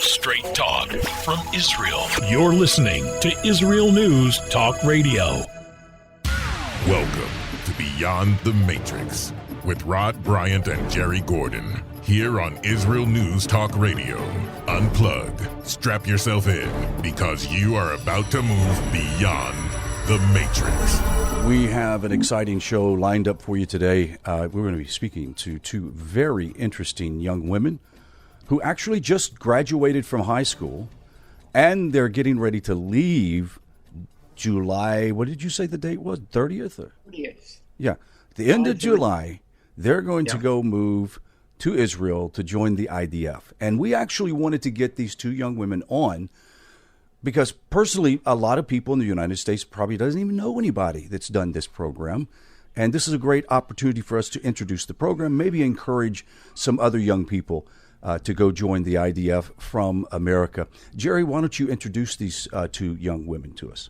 Straight talk from Israel. You're listening to Israel News Talk Radio. Welcome to Beyond the Matrix with Rod Bryant and Jerry Gordon. Here on Israel News Talk Radio. Unplug. Strap yourself in because you are about to move beyond the Matrix. We have an exciting show lined up for you today. We're going to be speaking to two very interesting young women who actually just graduated from high school, and they're getting ready to leave July. What did you say the date was? 30th? 30th. Yeah. The end of July, they're going to go move to Israel to join the IDF. And we actually wanted to get these two young women on because personally, a lot of people in the United States probably doesn't even know anybody that's done this program. And this is a great opportunity for us to introduce the program, maybe encourage some other young people to go join the IDF from America. Jerry, why don't you introduce these two young women to us?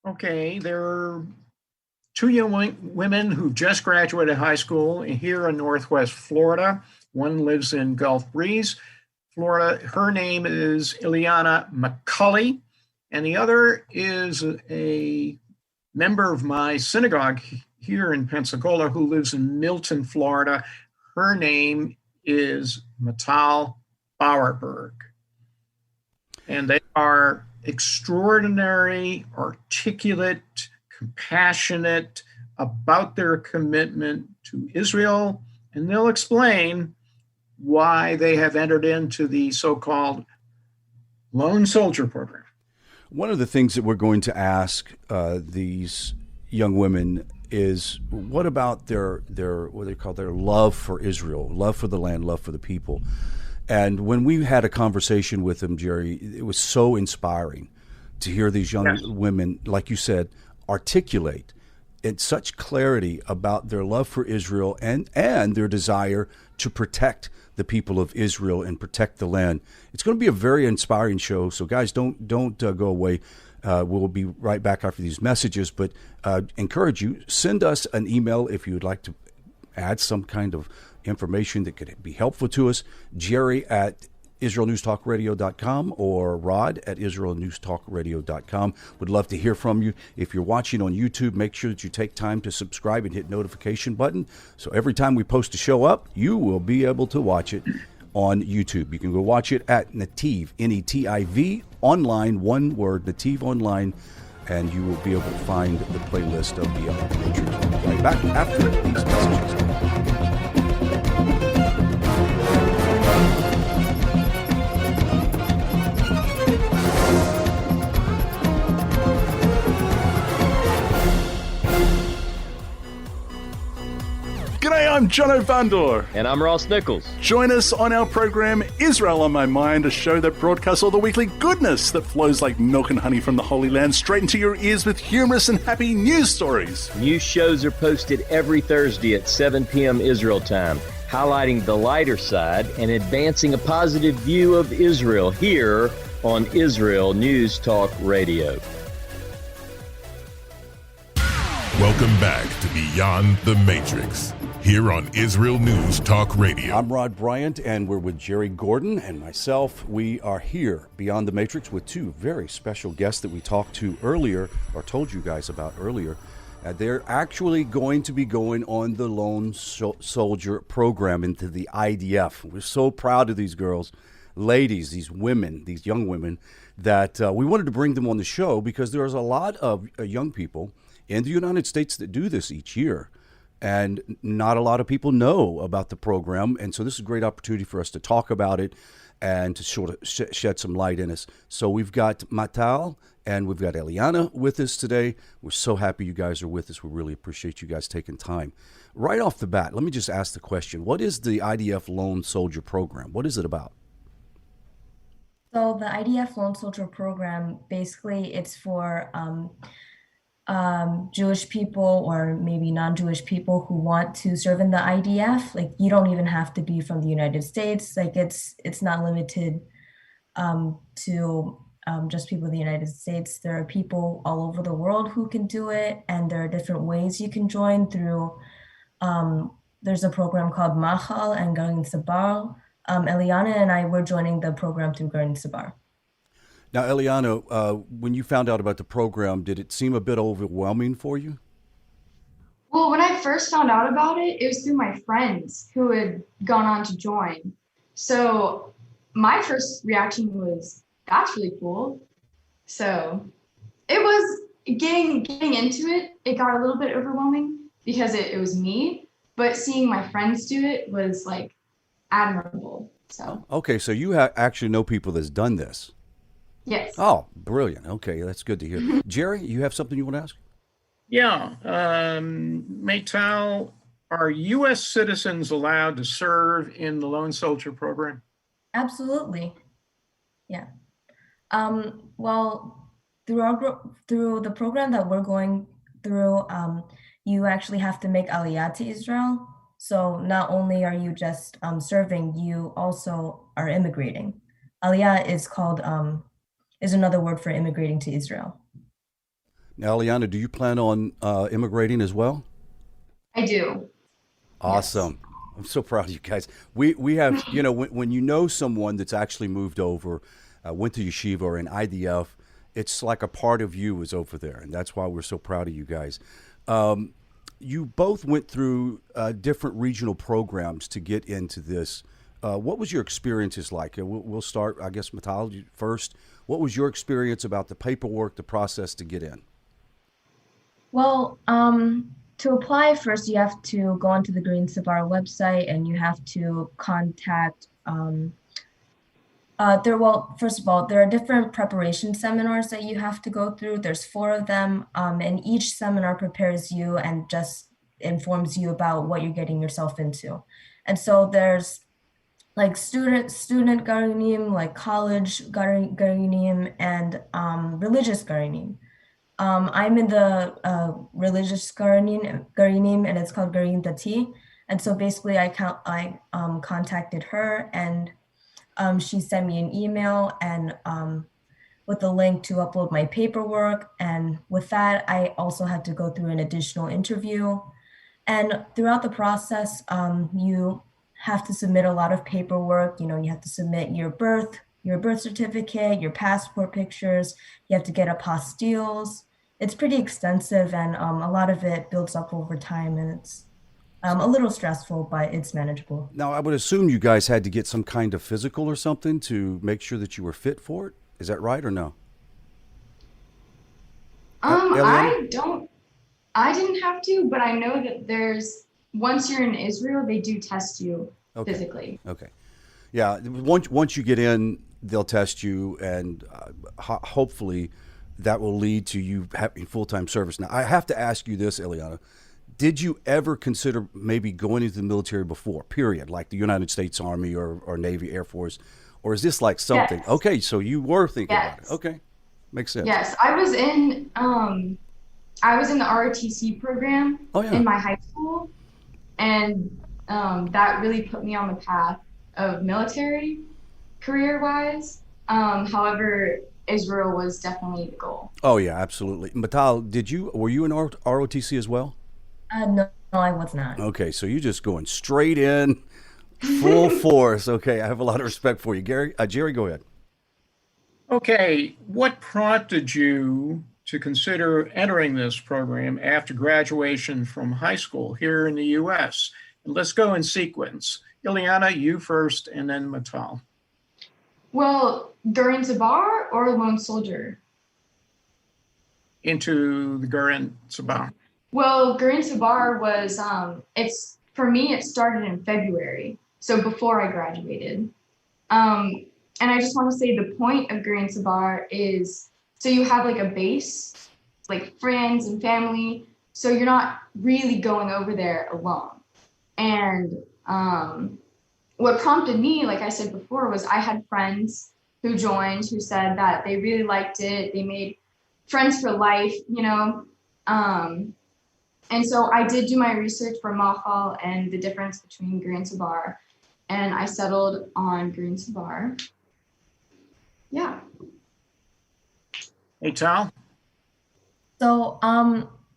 Okay, they're two young women who just graduated high school here in Northwest Florida. One lives in Gulf Breeze, Florida. Her name is Eliana McCulley, and the other is a member of my synagogue here in Pensacola who lives in Milton, Florida. Her name is Maytal Baurberg. And they are extraordinary, articulate, compassionate about their commitment to Israel, and they'll explain why they have entered into the so-called Lone Soldier Program. One of the things that we're going to ask these young women is, what about their what they call their love for Israel, love for the land, love for the people? And when we had a conversation with them, Jerry, it was so inspiring to hear these young women, like you said, articulate in such clarity about their love for Israel and their desire to protect the people of Israel and protect the land. It's going to be a very inspiring show. So, guys, don't go away. We'll be right back after these messages, but encourage you, send us an email if you would like to add some kind of information that could be helpful to us. Jerry at IsraelNewsTalkRadio.com or Rod at IsraelNewsTalkRadio.com. Would love to hear from you. If you're watching on YouTube, make sure that you take time to subscribe and hit notification button. So every time we post a show up, you will be able to watch it on YouTube. You can go watch it at Nativ, N-E-T-I-V, online, one word, Nativ online, and you will be able to find the playlist of Beyond the Matrix. We'll be right back after these messages. G'day, I'm Jono Vandor. And I'm Ross Nichols. Join us on our program, Israel on My Mind, a show that broadcasts all the weekly goodness that flows like milk and honey from the Holy Land straight into your ears with humorous and happy news stories. New shows are posted every Thursday at 7 p.m. Israel time, highlighting the lighter side and advancing a positive view of Israel here on Israel News Talk Radio. Welcome back to Beyond the Matrix, here on Israel News Talk Radio. I'm Rod Bryant, and we're with Jerry Gordon and myself. We are here, Beyond the Matrix, with two very special guests that we talked to earlier, or told you guys about earlier. They're actually going to be going on the Lone Soldier program into the IDF. We're so proud of these girls, ladies, these women, these young women, that we wanted to bring them on the show because there's a lot of young people in the United States that do this each year. And not a lot of people know about the program. And so this is a great opportunity for us to talk about it and to sort of shed some light in us. So we've got Maytal and we've got Eliana with us today. We're so happy you guys are with us. We really appreciate you guys taking time. Right off the bat, let me just ask the question. What is the IDF Lone Soldier program? What is it about? So the IDF Lone Soldier program, basically it's for Jewish people or maybe non-Jewish people who want to serve in the IDF. Like, you don't even have to be from the United States. Like, it's not limited to just people in the United States. There are people all over the world who can do it, and there are different ways you can join through. There's a program called Maytal and Garin Eliana and I were joining the program through Garin. Now, Eliana, when you found out about the program, did it seem a bit overwhelming for you? Well, when I first found out about it, it was through my friends who had gone on to join. So my first reaction was, that's really cool. So it was getting into it. It got a little bit overwhelming because it was me, but seeing my friends do it was like admirable. So okay, so you actually know people that's done this. yes. Oh, brilliant. Okay, that's good to hear. Jerry, you have something you want to ask? Yeah. Maytal, are U.S. citizens allowed to serve in the Lone Soldier program? Absolutely. Yeah. Well, through the program that we're going through, you actually have to make Aliyah to Israel. So not only are you just serving, you also are immigrating. Aliyah is another word for immigrating to Israel. Now, Eliana, do you plan on immigrating as well? I do. Awesome. Yes. I'm so proud of you guys. We have, when you know someone that's actually moved over, went to yeshiva or in IDF, it's like a part of you is over there. And that's why we're so proud of you guys. You both went through different regional programs to get into this. What was your experiences like? We'll start, I guess, Maytal first. What was your experience about the paperwork, the process to get in? Well, to apply, first you have to go onto the Garin website and you have to contact. First of all, there are different preparation seminars that you have to go through. There's 4 of them, and each seminar prepares you and just informs you about what you're getting yourself into. And so there's like student Garinim, like college Garinim, and religious Garinim. I'm in the religious Garinim, and it's called Garin Dati. And so basically I contacted her, and she sent me an email and with a link to upload my paperwork. And with that, I also had to go through an additional interview. And throughout the process, you have to submit a lot of paperwork. You have to submit your birth certificate, your passport pictures. You have to get apostilles. It's pretty extensive, and a lot of it builds up over time, and it's a little stressful, but it's manageable. Now, I would assume you guys had to get some kind of physical or something to make sure that you were fit for it. Is that right or no? I didn't have to, but I know that once you're in Israel, they do test you physically. Okay. Yeah. Once you get in, they'll test you, and hopefully that will lead to you having full-time service. Now, I have to ask you this, Eliana. Did you ever consider maybe going into the military before, period, like the United States Army or Navy, Air Force? Or is this like something? Yes. Okay, so you were thinking about it. Okay, makes sense. Yes, I was in the ROTC program in my high school, and that really put me on the path of military career-wise. However, Israel was definitely the goal. Oh yeah, absolutely. Maytal, were you in ROTC as well? No, I was not. Okay, so you're just going straight in, full force. Okay, I have a lot of respect for you. Jerry, go ahead. Okay, what prompted you to consider entering this program after graduation from high school here in the U.S.? And let's go in sequence. Eliana, you first, and then Maytal. Well, Garin Sabar or Lone Soldier? Into the Garin Sabar. Well, Garin Sabar was, for me, it started in February, so before I graduated. And I just want to say the point of Garin Sabar is, so you have like a base, like friends and family, so you're not really going over there alone. And what prompted me, like I said before, was I had friends who joined who said that they really liked it. They made friends for life, and so I did do my research for Maytal and the difference between Garin Sabar, and I settled on Garin Sabar. Yeah. Maytal? So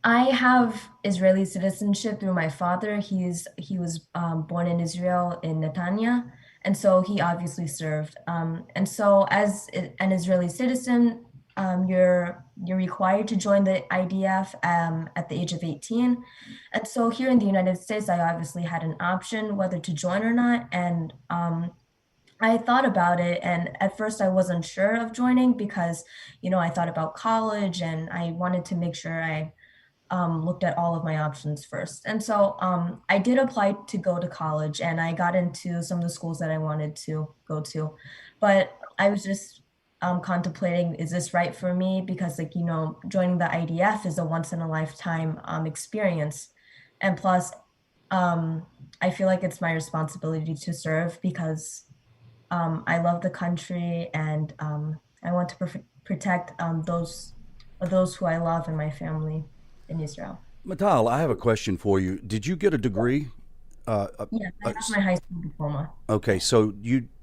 I have Israeli citizenship through my father. He was born in Israel in Netanya, And so he obviously served. And so as an Israeli citizen, you're required to join the IDF at the age of 18. And so here in the United States, I obviously had an option whether to join or not. And I thought about it, and at first I wasn't sure of joining because, I thought about college and I wanted to make sure I looked at all of my options first. And so I did apply to go to college, and I got into some of the schools that I wanted to go to. But I was just contemplating, is this right for me? Because joining the IDF is a once in a lifetime experience. And plus, I feel like it's my responsibility to serve because I love the country, and I want to protect those who I love and my family in Israel. Maytal, I have a question for you. Did you get a degree? Yes, I have my high school diploma. Okay, so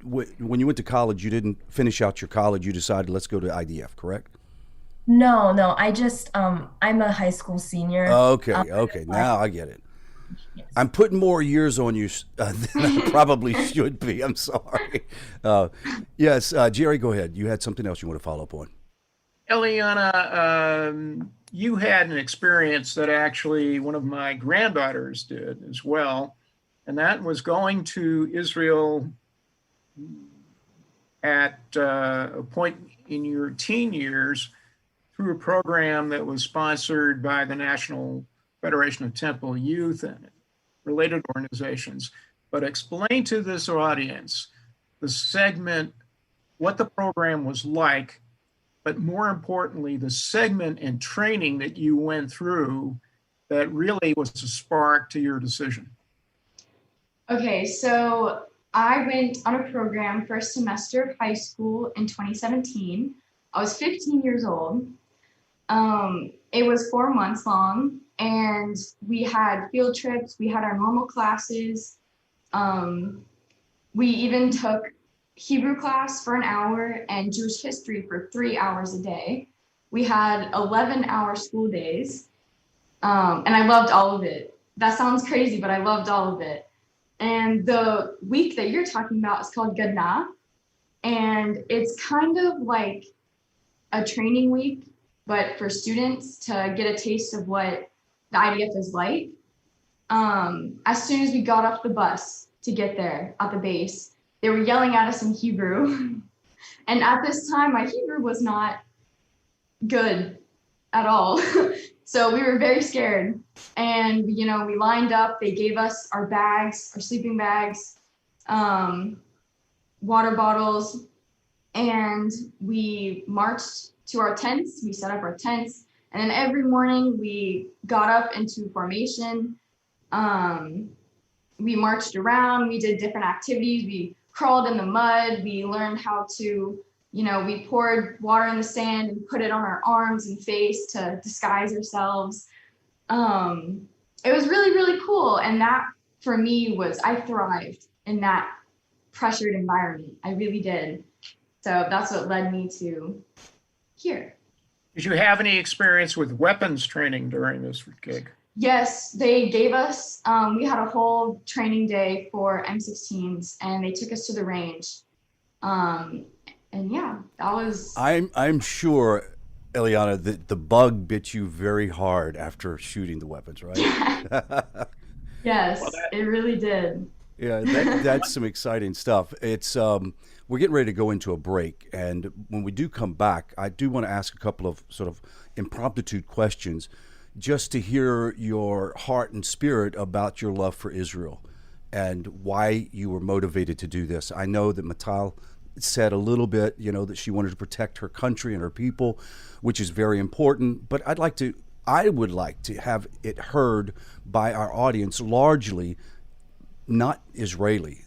when you went to college, you didn't finish out your college. You decided, let's go to IDF, correct? No, I just I'm a high school senior. Okay, now I get it. Yes. I'm putting more years on you than I probably should be. I'm sorry. Yes, Jerry, go ahead. You had something else you want to follow up on. Eliana, you had an experience that actually one of my granddaughters did as well, and that was going to Israel at a point in your teen years through a program that was sponsored by the National Federation of Temple Youth and related organizations. But explain to this audience the segment, what the program was like, but more importantly, the segment and training that you went through that really was a spark to your decision. Okay, so I went on a program first semester of high school in 2017. I was 15 years old. It was 4 months long, and we had field trips. We had our normal classes. We even took Hebrew class for an hour and Jewish history for 3 hours a day. We had 11-hour school days, and I loved all of it. That sounds crazy, but I loved all of it. And the week that you're talking about is called Gadna, and it's kind of like a training week, but for students to get a taste of what the IDF is like. As soon as we got off the bus to get there at the base, they were yelling at us in Hebrew. And at this time, my Hebrew was not good at all. So we were very scared. And, we lined up. They gave us our bags, our sleeping bags, water bottles, and we marched to our tents. We set up our tents. And then every morning we got up into formation. We marched around. We did different activities. We crawled in the mud. We learned how to, we poured water in the sand and put it on our arms and face to disguise ourselves. It was really, really cool. And that for me I thrived in that pressured environment. I really did. So that's what led me to here. Did you have any experience with weapons training during this gig? Yes, they gave us, we had a whole training day for M16s, and they took us to the range. And yeah, that was... I'm sure, Eliana, that the bug bit you very hard after shooting the weapons, right? Yes, it really did. Yeah, that's some exciting stuff. It's we're getting ready to go into a break, and when we do come back, I do want to ask a couple of sort of impromptu questions just to hear your heart and spirit about your love for Israel and why you were motivated to do this. I know that Maytal said a little bit, that she wanted to protect her country and her people, which is very important, but I would like to have it heard by our audience, largely not Israeli.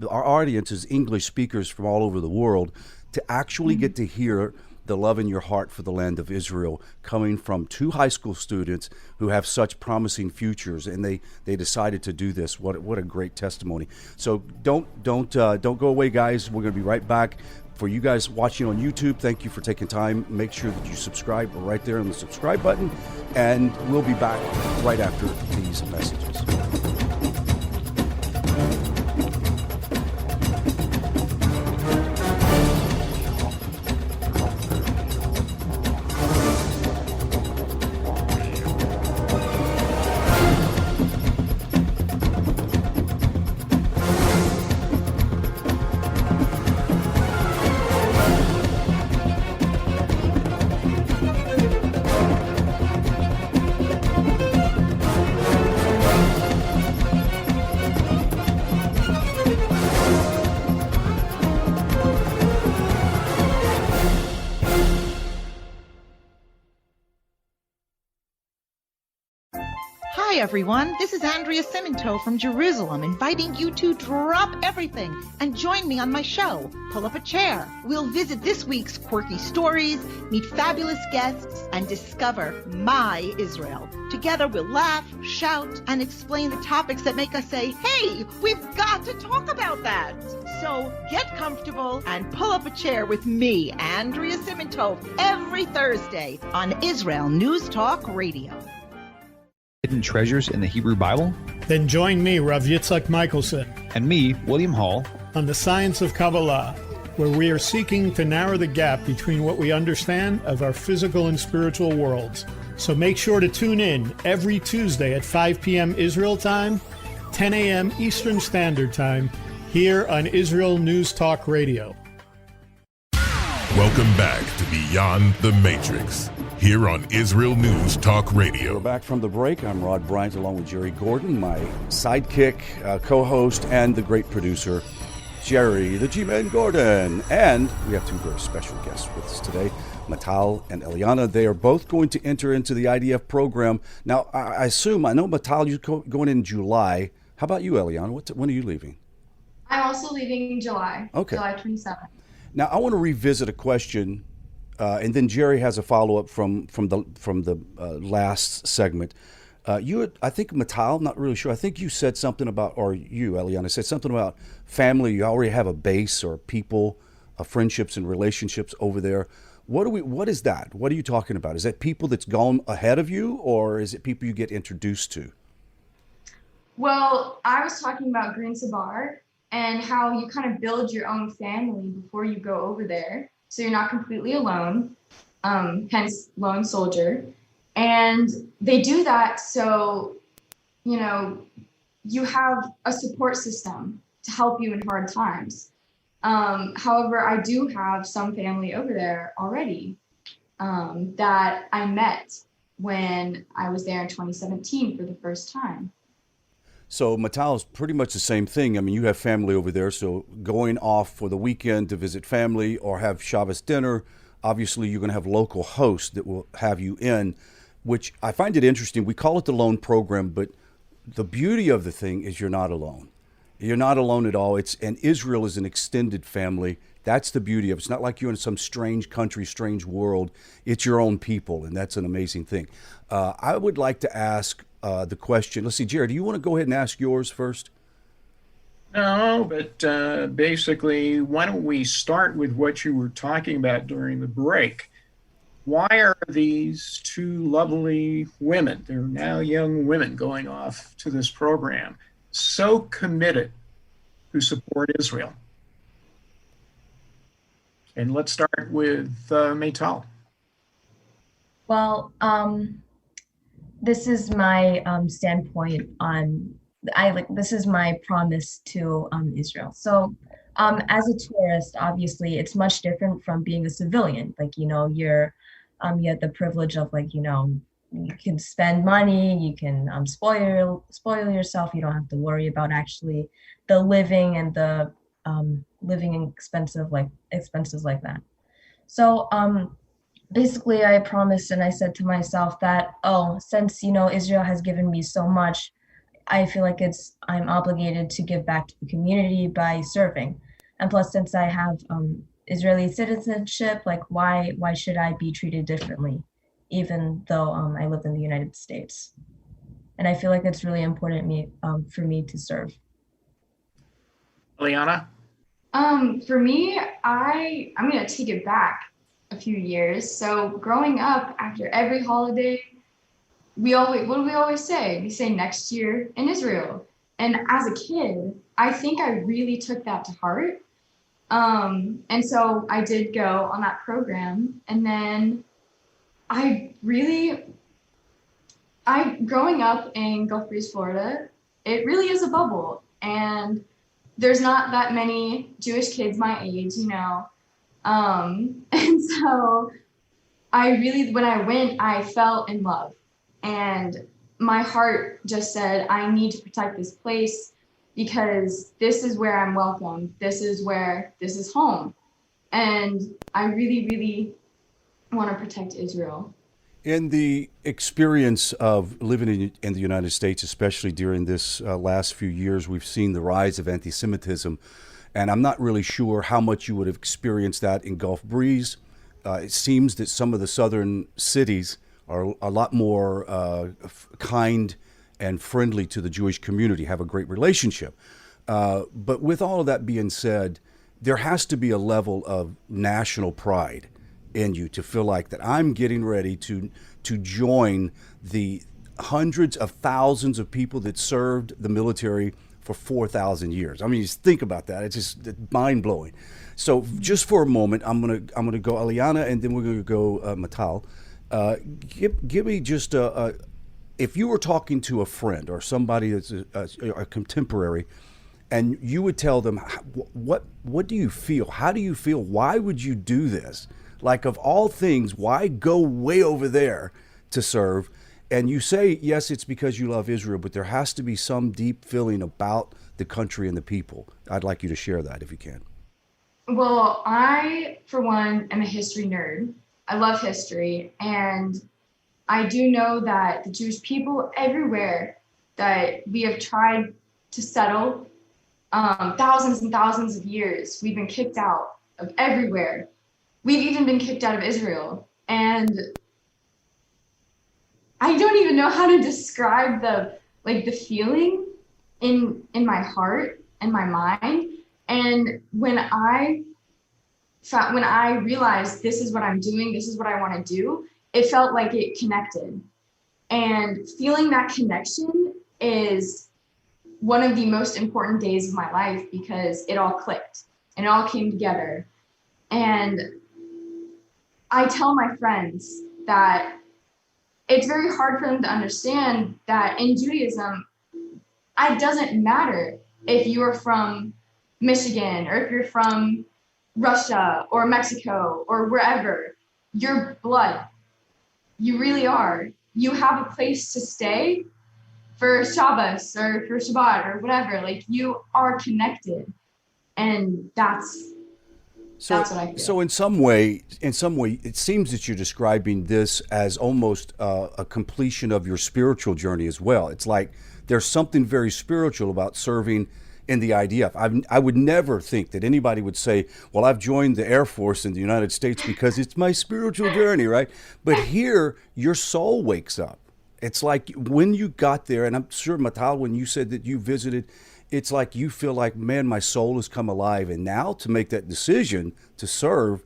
Our audience is English speakers from all over the world, to actually get to hear the love in your heart for the land of Israel coming from two high school students who have such promising futures, and they decided to do this. What a great testimony. So don't go away, guys. We're going to be right back. For you guys watching on YouTube, thank you for taking time. Make sure that you subscribe right there on the subscribe button, and we'll be back right after these messages. Hi, everyone. This is Andrea Simonto from Jerusalem, inviting you to drop everything and join me on my show, Pull Up a Chair. We'll visit this week's quirky stories, meet fabulous guests, and discover my Israel. Together, we'll laugh, shout, and explain the topics that make us say, hey, we've got to talk about that. So get comfortable and pull up a chair with me, Andrea Simonto, every Thursday on Israel News Talk Radio. Hidden treasures in the Hebrew Bible? Then join me, Rav Yitzhak Michelson, and me, William Hall, on the Science of Kabbalah, where we are seeking to narrow the gap between what we understand of our physical and spiritual worlds. So make sure to tune in every Tuesday at 5 p.m. Israel time, 10 a.m. Eastern Standard Time, here on Israel News Talk Radio. Welcome back to Beyond the Matrix, here on Israel News Talk Radio. We're back from the break. I'm Rod Bryant, along with Jerry Gordon, my sidekick, co-host, and the great producer, Jerry the G-Man Gordon. And we have two very special guests with us today, Maytal and Eliana. They are both going to enter into the IDF program. Now, I know, Maytal, you're going in July. How about you, Eliana? When are you leaving? I'm also leaving in July. Okay. July 27th. Now, I want to revisit a question, and then Jerry has a follow-up from the last segment. I think Maytal, I'm not really sure. I think you said something about, or you, Eliana, said something about family. You already have a base or people, friendships and relationships over there. What is that? What are you talking about? Is that people that's gone ahead of you, or is it people you get introduced to? Well, I was talking about Garin and how you kind of build your own family before you go over there. So you're not completely alone, hence lone soldier. And they do that so, you have a support system to help you in hard times. However, I do have some family over there already that I met when I was there in 2017 for the first time. So Maytal is pretty much the same thing. I mean, you have family over there, so going off for the weekend to visit family or have Shabbos dinner, obviously you're going to have local hosts that will have you in, which I find it interesting. We call it the loan program, but the beauty of the thing is you're not alone. You're not alone at all. And Israel is an extended family. That's the beauty of it. It's not like you're in some strange country, strange world. It's your own people, and that's an amazing thing. I would like to ask the question. Let's see, Jared, do you want to go ahead and ask yours first? No, but basically, why don't we start with what you were talking about during the break? Why are these two lovely women, they're now young women going off to this program, so committed to support Israel? And let's start with Maytal. Well, this is my standpoint on, this is my promise to Israel. So as a tourist, obviously, it's much different from being a civilian. You have the privilege of you can spend money, you can spoil yourself. You don't have to worry about actually the living and the living expenses like that. So basically I promised and I said to myself that, since Israel has given me so much, I feel like I'm obligated to give back to the community by serving. And plus, since I have Israeli citizenship, why should I be treated differently, even though I live in the United States? And I feel like it's really important for me to serve. Eliana? For me, I'm going to take it back a few years. So growing up, after every holiday, what do we always say? We say next year in Israel. And as a kid, I think I really took that to heart. And so I did go on that program. And then growing up in Gulf Breeze, Florida, it really is a bubble. And there's not that many Jewish kids my age, and so when I went, I fell in love, and my heart just said, I need to protect this place because this is where I'm welcome. This is home. And I really, really want to protect Israel. In the experience of living in the United States, especially during this last few years, we've seen the rise of anti-Semitism, and I'm not really sure how much you would have experienced that in Gulf Breeze. It seems that some of the southern cities are a lot more kind and friendly to the Jewish community, have a great relationship. But with all of that being said, there has to be a level of national pride in you to feel like that I'm getting ready to join the hundreds of thousands of people that served the military for 4,000 years. I mean, just think about that. It's just mind blowing. So just for a moment, I'm gonna go Eliana, and then we're gonna go Maytal. Give me just if you were talking to a friend or somebody that's a contemporary, and you would tell them, what do you feel? How do you feel? Why would you do this? Like, of all things, why go way over there to serve? And you say, yes, it's because you love Israel, but there has to be some deep feeling about the country and the people. I'd like you to share that if you can. Well, I, for one, am a history nerd. I love history. And I do know that the Jewish people everywhere that we have tried to settle thousands and thousands of years, we've been kicked out of everywhere. We've even been kicked out of Israel. And I don't even know how to describe the feeling in my heart and my mind. And when I realized this is what I'm doing, this is what I want to do, it felt like it connected. And feeling that connection is one of the most important days of my life, because it all clicked and it all came together. And I tell my friends that it's very hard for them to understand that in Judaism, it doesn't matter if you're from Michigan or if you're from Russia or Mexico or wherever. Your blood, you really are. You have a place to stay for Shabbos or for Shabbat or whatever. Like, you are connected, and that's what I feel. So in some way, it seems that you're describing this as almost a completion of your spiritual journey as well. It's like there's something very spiritual about serving in the IDF. I would never think that anybody would say, well, I've joined the Air Force in the United States because it's my spiritual journey, right? But here, your soul wakes up. It's like when you got there, and I'm sure, Maytal, when you said that you visited, it's like you feel like, man, my soul has come alive. And now to make that decision to serve,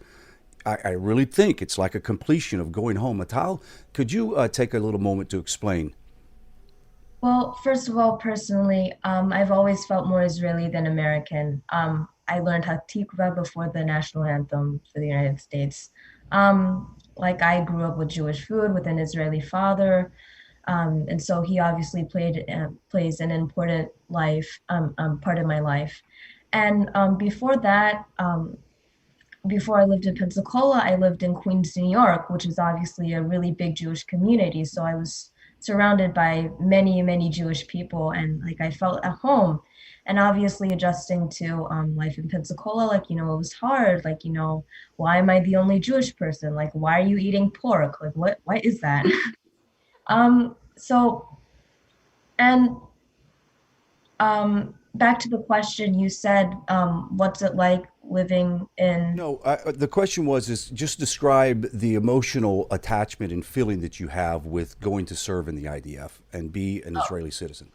I really think it's like a completion of going home. Maytal, could you take a little moment to explain? Well, first of all, personally, I've always felt more Israeli than American. I learned Hatikva before the national anthem for the United States. I grew up with Jewish food, with an Israeli father. And so he obviously plays an important part of my life. And before that, before I lived in Pensacola, I lived in Queens, New York, which is obviously a really big Jewish community. So I was surrounded by many, many Jewish people, and I felt at home. And obviously adjusting to life in Pensacola, it was hard. Why am I the only Jewish person? Why are you eating pork? What is that? Back to the question, you said, what's it like living in... No, the question is just describe the emotional attachment and feeling that you have with going to serve in the IDF and be an Israeli citizen.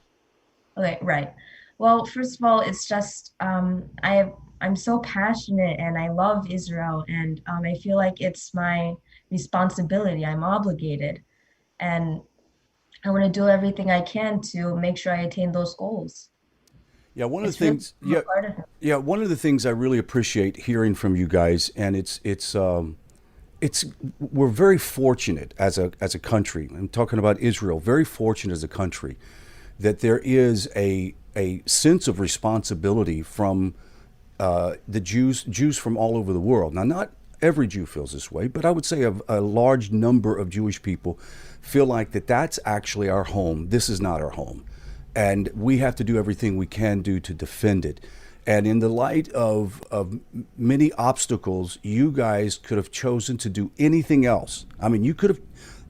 Okay, right. Well, first of all, it's just, I'm so passionate and I love Israel, and I feel like it's my responsibility. I'm obligated, and I want to do everything I can to make sure I attain those goals. Yeah, one of the things I really appreciate hearing from you guys, and we're very fortunate as a country. I'm talking about Israel. Very fortunate as a country that there is a sense of responsibility from the Jews from all over the world. Now, not every Jew feels this way, but I would say a large number of Jewish people feel like that's actually our home. This is not our home. And we have to do everything we can do to defend it. And in the light of many obstacles, you guys could have chosen to do anything else. I mean, you could have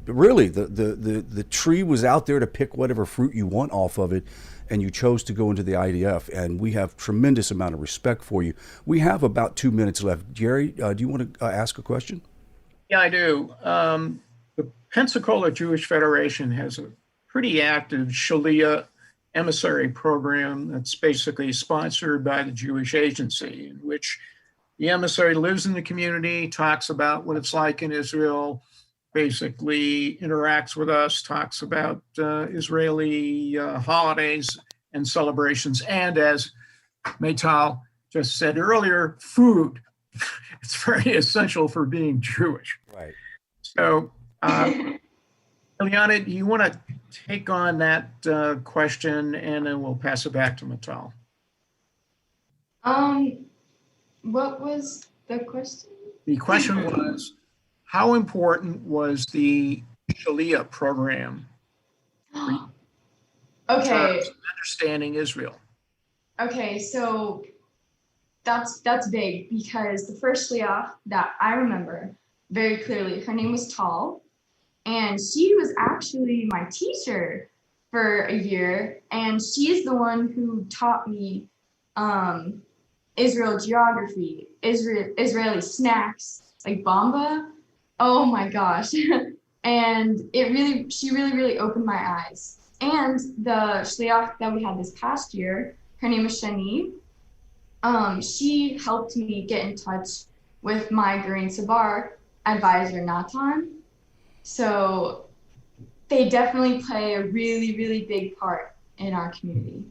really, the tree was out there to pick whatever fruit you want off of it, and you chose to go into the IDF, and we have tremendous amount of respect for you. We have about 2 minutes left. Jerry, do you want to ask a question? Yeah, I do. The Pensacola Jewish Federation has a pretty active Shalia emissary program that's basically sponsored by the Jewish Agency, in which the emissary lives in the community, talks about what it's like in Israel, basically interacts with us, talks about Israeli holidays and celebrations, and as Maytal just said earlier, food. It's very essential for being Jewish. Right. So, Eliana, do you want to take on that question, and then we'll pass it back to Maytal? What was the question? The question was, how important was the Shalia program for Okay. understanding Israel? Okay, so that's big, because the first shliach that I remember very clearly, her name was Tal, and she was actually my teacher for a year, and she's the one who taught me Israel geography, Israeli snacks like bamba. Oh my gosh. And she really opened my eyes. And the shliach that we had this past year, her name is Shani. She helped me get in touch with my Garin advisor, Natan. So they definitely play a really big part in our community.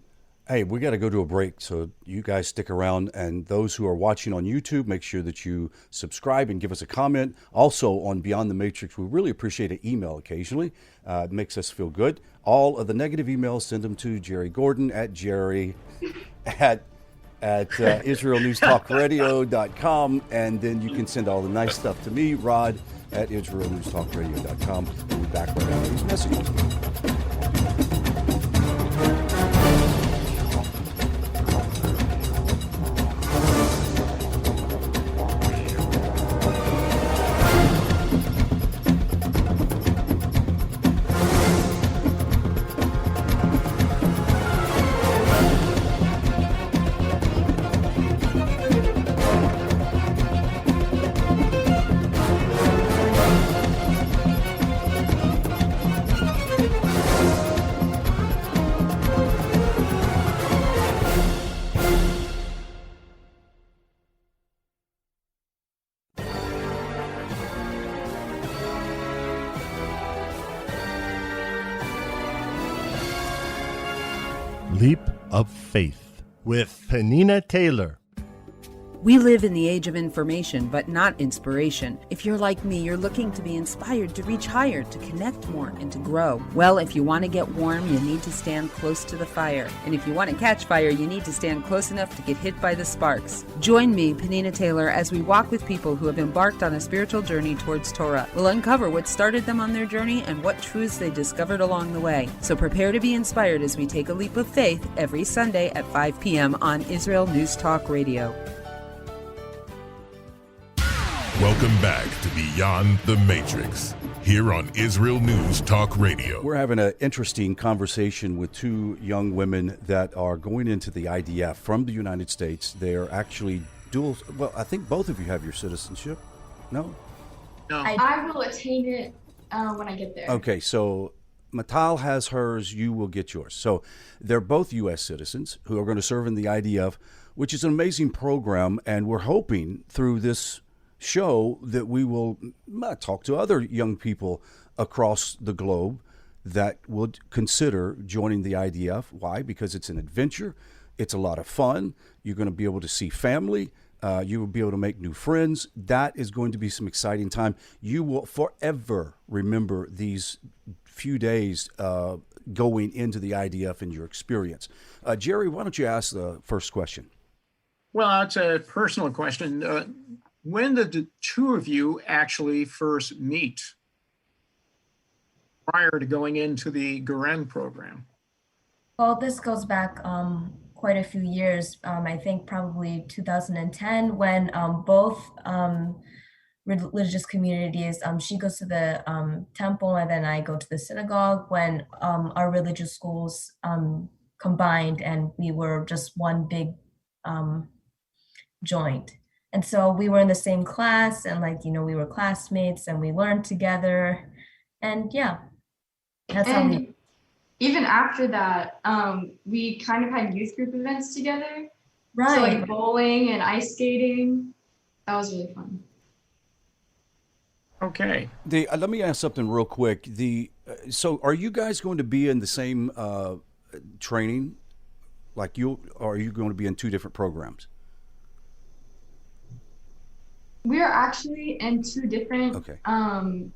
Hey, we got to go to a break, so you guys stick around. And those who are watching on YouTube, make sure that you subscribe and give us a comment. Also on Beyond the Matrix, we really appreciate an email occasionally. It makes us feel good. All of the negative emails, send them to Jerry Gordon at Jerry at IsraelNewsTalkRadio.com. And then you can send all the nice stuff to me, Rod, at IsraelNewsTalkRadio.com. We'll be back right after these messages. Leap of Faith with Penina Taylor. We live in the age of information, but not inspiration. If you're like me, you're looking to be inspired to reach higher, to connect more, and to grow. Well, if you want to get warm, you need to stand close to the fire. And if you want to catch fire, you need to stand close enough to get hit by the sparks. Join me, Penina Taylor, as we walk with people who have embarked on a spiritual journey towards Torah. We'll uncover what started them on their journey and what truths they discovered along the way. So prepare to be inspired as we take a leap of faith every Sunday at 5 p.m. on Israel News Talk Radio. Welcome back to Beyond the Matrix, here on Israel News Talk Radio. We're having an interesting conversation with two young women that are going into the IDF from the United States. They are actually dual. Well, I think both of you have your citizenship. No? No. I will attain it when I get there. Okay, so Maytal has hers, you will get yours. So they're both U.S. citizens who are going to serve in the IDF, which is an amazing program, and we're hoping through this show that we will talk to other young people across the globe that would consider joining the IDF. Why? Because it's an adventure. It's a lot of fun. You're going to be able to see family. You will be able to make new friends. That is going to be some exciting time. You will forever remember these few days going into the IDF and your experience. Jerry, why don't you ask the first question? Well, it's a personal question. When did the two of you actually first meet prior to going into the Garin program? Well, this goes back quite a few years. I think probably 2010 when both religious communities. She goes to the temple, and then I go to the synagogue. When our religious schools combined, and we were just one big joint. And so we were in the same class, and we were classmates, and we learned together. And yeah, that's how we. Even after that, we kind of had youth group events together. Right. So like bowling and ice skating. That was really fun. Okay. Let me ask something real quick. So are you guys going to be in the same training? Or are you going to be in two different programs? We are actually in two different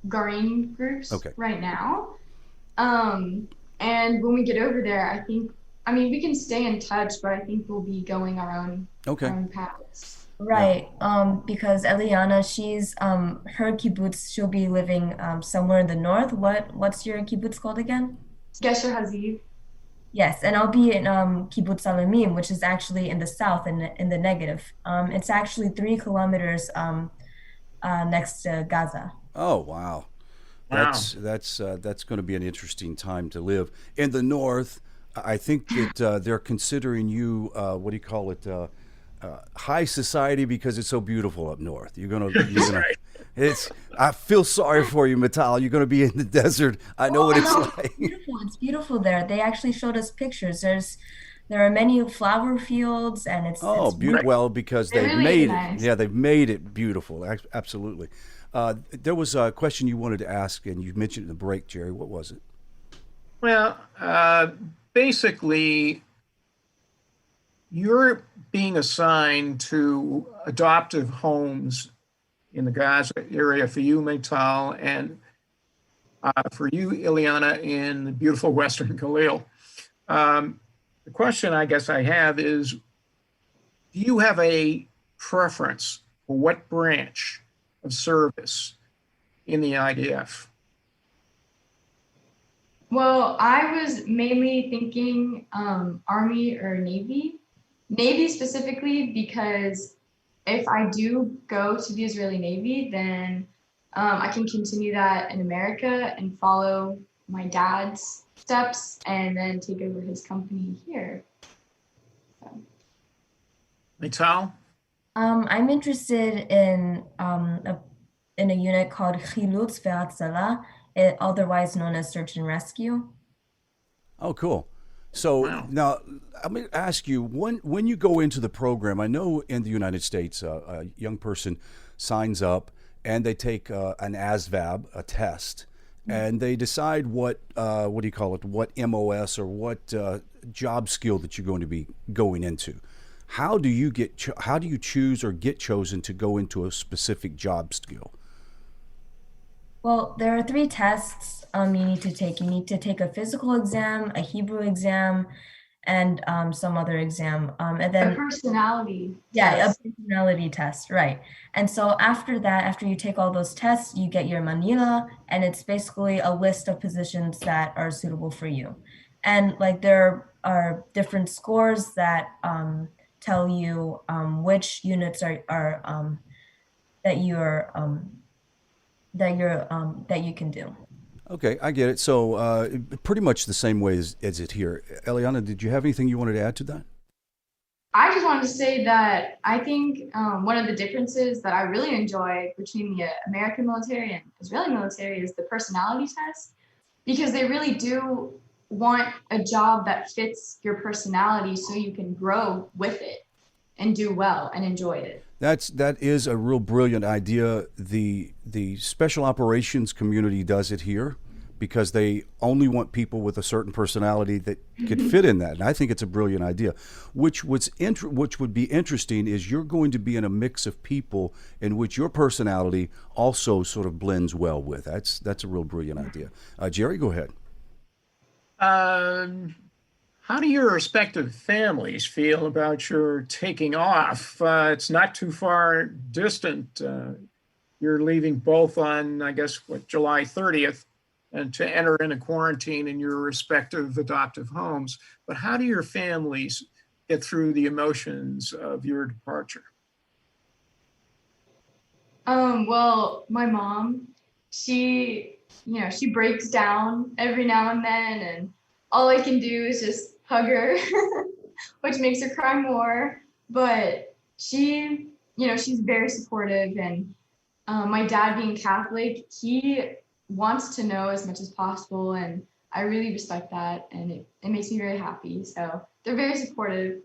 Garin groups right now. And when we get over there, we can stay in touch, but I think we'll be going our own paths. Right. Because Eliana, she's her kibbutz, she'll be living somewhere in the north. What's your kibbutz called again? Gesher Haziv. Yes, and I'll be in Kibbutz Alamim, which is actually in the south, in the negative. It's actually 3 kilometers next to Gaza. Oh wow, that's going to be an interesting time to live in the north. I think that they're considering you what do you call it? High society because it's so beautiful up north. You're gonna. I feel sorry for you, Maytal. You're gonna be in the desert. I know what it's like. It's beautiful there. They actually showed us pictures. There are many flower fields, and it's beautiful. Well, because they've really made nice. it. Yeah, they've made it beautiful. Absolutely. There was a question you wanted to ask, and you mentioned in the break, Jerry. What was it? Well, basically, you're being assigned to adoptive homes in the Gaza area for you, Maytal, and for you, Eliana, in the beautiful Western Galilee. The question I guess I have is, do you have a preference for what branch of service in the IDF? Well, I was mainly thinking Army or Navy. Navy specifically because if I do go to the Israeli Navy, then I can continue that in America and follow my dad's steps and then take over his company here. Maytal? I'm interested in a unit called Chilutz Ve'Hatzala, otherwise known as Search and Rescue. Oh, cool. So now I'm going to ask you, when you go into the program, I know in the United States, a young person signs up and they take an ASVAB, a test, and they decide what do you call it, what MOS or what job skill that you're going to be going into. How do you choose or get chosen to go into a specific job skill? Well, there are 3 tests you need to take. You need to take a physical exam, a Hebrew exam, and some other exam. And then a personality test. A personality test, right. And so after that, after you take all those tests, you get your Manila, and it's basically a list of positions that are suitable for you. And there are different scores that tell you which units are that you can do. Okay, I get it. So pretty much the same way as it here. Eliana, did you have anything you wanted to add to that? I just wanted to say that I think one of the differences that I really enjoy between the American military and Israeli military is the personality test, because they really do want a job that fits your personality so you can grow with it and do well and enjoy it. That is a real brilliant idea. The special operations community does it here because they only want people with a certain personality that could fit in that. And I think it's a brilliant idea. Which would be interesting is you're going to be in a mix of people in which your personality also sort of blends well with. That's a real brilliant idea. Jerry, go ahead. How do your respective families feel about your taking off? It's not too far distant. You're leaving both on, I guess, July 30th, and to enter into quarantine in your respective adoptive homes. But how do your families get through the emotions of your departure? Well, my mom, she breaks down every now and then, and all I can do is just hug her, which makes her cry more. But she's very supportive, and my dad being Catholic, he wants to know as much as possible, and I really respect that, and it makes me very happy. So they're very supportive.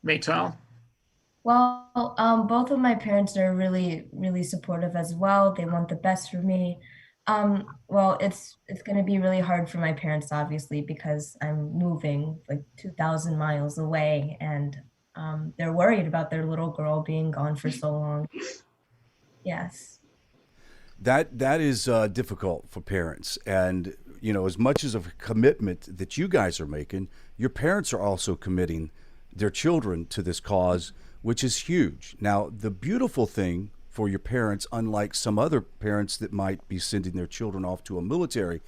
Maytal? Well, both of my parents are really, really supportive as well. They want the best for me. Well, it's going to be really hard for my parents, obviously, because I'm moving like 2,000 miles away, and they're worried about their little girl being gone for so long. Yes. That is difficult for parents, and as much as a commitment that you guys are making, your parents are also committing their children to this cause, which is huge. Now, the beautiful thing for your parents, unlike some other parents that might be sending their children off to a military,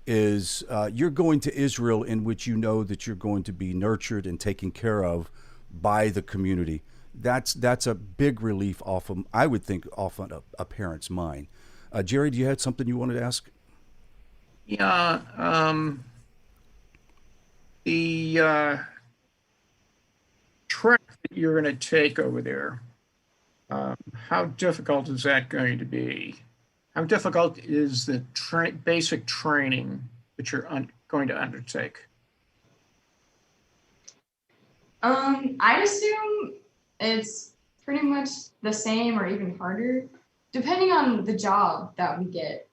is you're going to Israel, in which you know that you're going to be nurtured and taken care of by the community. That's a big relief off of, I would think, off of a parent's mind. Jerry, do you have something you wanted to ask? Yeah. The trek that you're going to take over there, how difficult is that going to be? How difficult is the basic training that you're going to undertake? I'd assume it's pretty much the same or even harder, depending on the job that we get.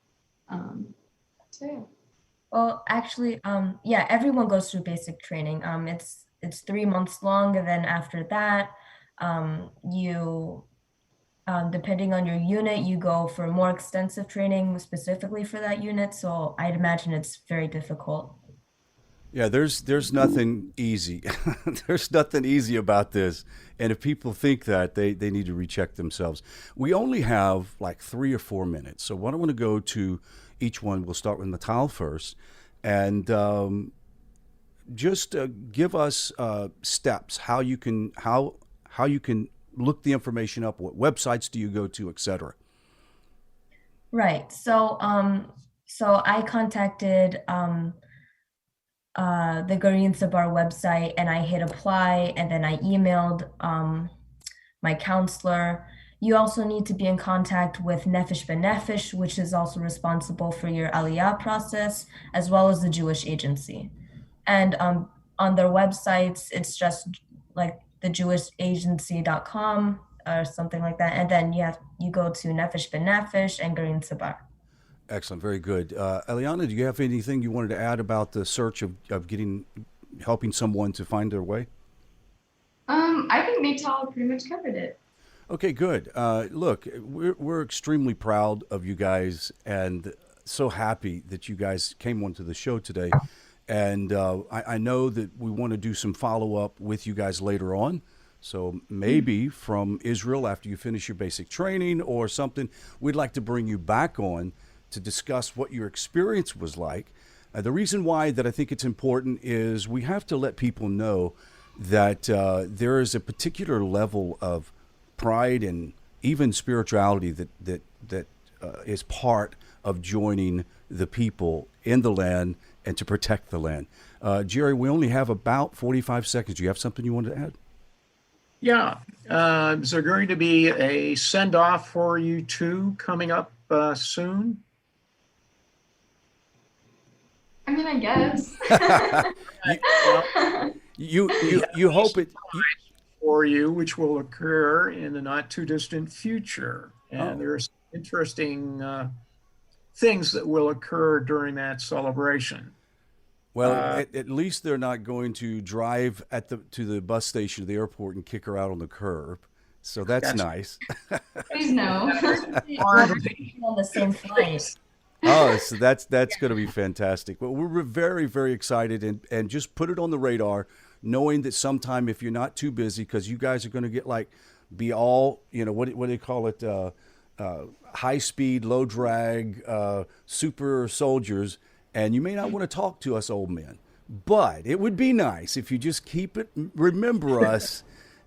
So yeah. Well, actually, yeah, everyone goes through basic training. It's 3 months long, and then after that, you, depending on your unit, you go for more extensive training specifically for that unit. So I'd imagine it's very difficult. Yeah, there's nothing easy. There's nothing easy about this. And if people think that, they need to recheck themselves. We only have like 3 or 4 minutes. So why don't we go to each one? We'll start with Maytal first. And just give us steps, how you can look the information up, what websites do you go to, etc. Right. So I contacted the Garin website, and I hit apply, and then I emailed my counselor. You also need to be in contact with Nefesh B'Nefesh, which is also responsible for your Aliyah process, as well as the Jewish Agency. And on their websites, it's just like thejewishagency.com or something like that. And then you go to Nefesh B'Nefesh and Garin Sabar. Excellent, very good. Eliana, do you have anything you wanted to add about the search of helping someone to find their way? I think Maytal pretty much covered it. Okay, good. Look, we're extremely proud of you guys, and so happy that you guys came onto the show today. And I know that we want to do some follow-up with you guys later on. So maybe from Israel, after you finish your basic training or something, we'd like to bring you back on to discuss what your experience was like. The reason why that I think it's important is we have to let people know that there is a particular level of pride and even spirituality that is part of joining the people in the land and to protect the land. Jerry, we only have about 45 seconds. Do you have something you wanted to add? Yeah. Is there going to be a send-off for you two coming up soon? I mean, I guess. you hope it for you, which will occur in the not too distant future, and there's interesting things that will occur during that celebration. Well, at least they're not going to drive to the bus station of the airport and kick her out on the curb. So that's nice. Please no. On the same flight. Oh, so that's going to be fantastic. Well, we're very, very excited, and just put it on the radar, knowing that sometime if you're not too busy, because you guys are going to get be all, what do they call it, high speed, low drag, super soldiers, and you may not want to talk to us old men, but it would be nice if you just remember us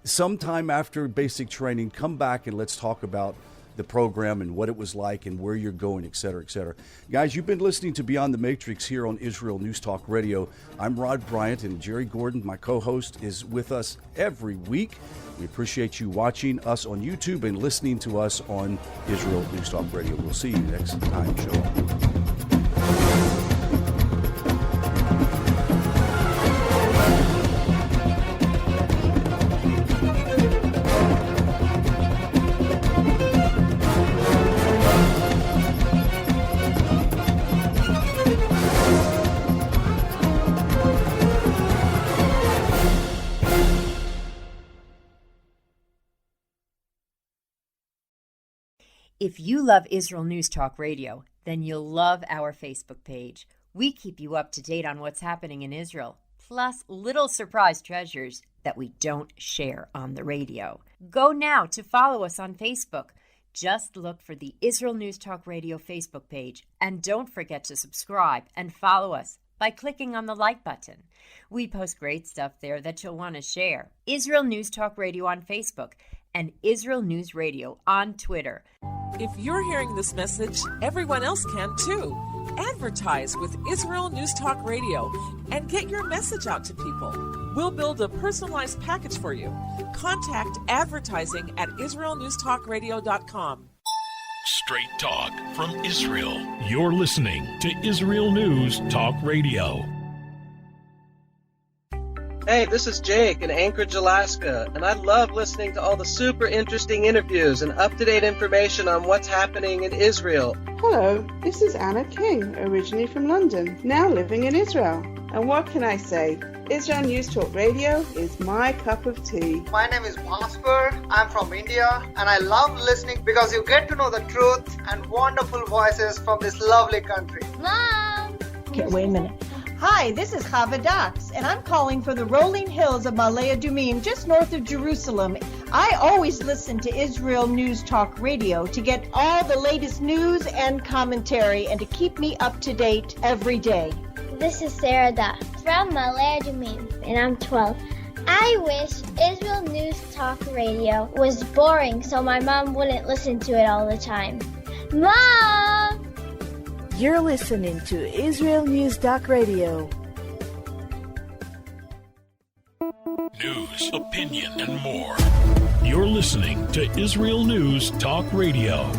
sometime after basic training, come back and let's talk about the program and what it was like and where you're going, et cetera, et cetera. Guys, you've been listening to Beyond the Matrix here on Israel News Talk Radio. I'm Rod Bryant, and Jerry Gordon, my co-host, is with us every week. We appreciate you watching us on YouTube and listening to us on Israel News Talk Radio. We'll see you next time. Shalom. If you love Israel News Talk Radio, then you'll love our Facebook page. We keep you up to date on what's happening in Israel, plus little surprise treasures that we don't share on the radio. Go now to follow us on Facebook. Just look for the Israel News Talk Radio Facebook page, and don't forget to subscribe and follow us by clicking on the like button. We post great stuff there that you'll want to share. Israel News Talk Radio on Facebook and Israel News Radio on Twitter. If you're hearing this message, everyone else can too. Advertise with Israel News Talk Radio and get your message out to people. We'll build a personalized package for you. Contact advertising at israelnewstalkradio.com. Straight talk from Israel. You're listening to Israel News Talk Radio. Hey, this is Jake in Anchorage, Alaska, and I love listening to all the super interesting interviews and up-to-date information on what's happening in Israel. Hello, this is Anna King, originally from London, now living in Israel. And what can I say? Israel News Talk Radio is my cup of tea. My name is Bhaskar. I'm from India, and I love listening because you get to know the truth and wonderful voices from this lovely country. Mom! Okay, wait a minute. Hi, this is Chava Dax, and I'm calling from the rolling hills of Ma'ale Adumim, just north of Jerusalem. I always listen to Israel News Talk Radio to get all the latest news and commentary and to keep me up to date every day. This is Sarah Dax from Ma'ale Adumim, and I'm 12. I wish Israel News Talk Radio was boring so my mom wouldn't listen to it all the time. Mom! You're listening to Israel News Talk Radio. News, opinion, and more. You're listening to Israel News Talk Radio.